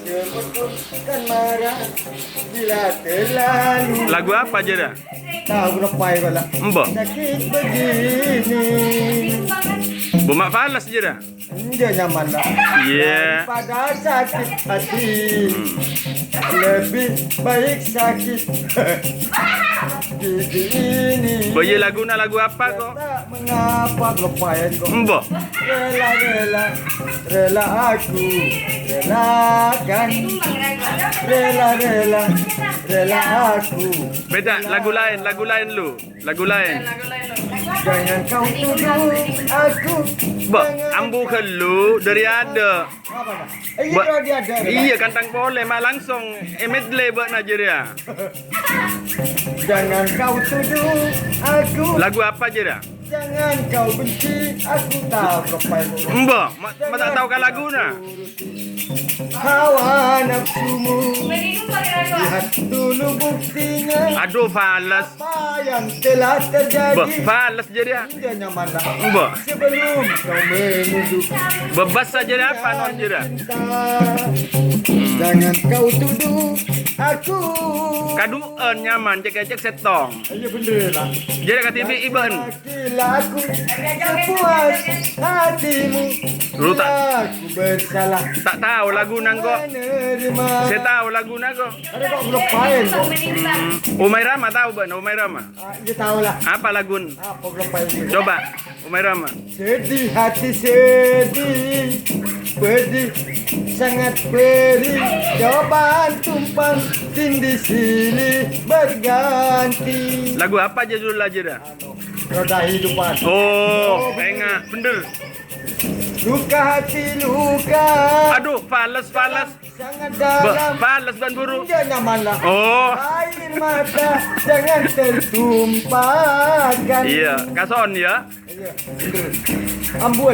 Semutku kan marah bila terlalu. Lagu apa aja dah? Tahu lepai pula. Mbak. Sakit begini. Bumak falas je dah. Dia nyaman lah. Iya. Pada sakit hati. Lebih baik sakit gigi ini. Boye lagu nak lagu apa kok? Tak mengapa lepai kok. Mbak. Rela aku relakan. Rela aku. Beda lagu lain lu. Lagu lain. Jangan kau tuduh aku. Mbak, ambu ke lu dari ada. Apa dah? Iya dia ada. Iya kantang boleh mak langsung medley buat Nigeria. Jangan kau tuduh aku. Lagu apa aja dah? Jangan kau benci aku, tahu lepai. Mbak, mak tak tahu kan lagu na. Hawa nafsumu, lihat dulu buktinya. Aduh falas. Apa yang telah terjadi? Mbak, falas je dia. Dia nyaman lah. Mbak, Sebelum kau menuduh bebas saja dia apa non je dah. jangan kau tuduh aku. Kaduan nyaman cek setong. Iya bener lah. Jadi kat TV iban. Laku sepuas hatimu. Lu tak- Aku bersalah. Tak tahu lagu nang kok. Menerima. Saya tahu lagu nang kok. Ada kok ngelupain kok. Umay Rama tahu ban Umay Rama. Dia tahu lah. Apa lagu? Apa ngelupain dia. Coba Umay Rama. Sedih hati sedih, pedih, sangat perih. Cobaan tumpang tindih silih berganti. Lagu apa aja dulu aja dah. Roda hidupan. Oh, enggak bener. Luka hati luka. Aduh, falas. Sangat dalam. Falas ban buru. Dia nyaman lah. Oh, Air mata jangan tertumpahkan. iya, kason ya. Iya, bener. Ambul.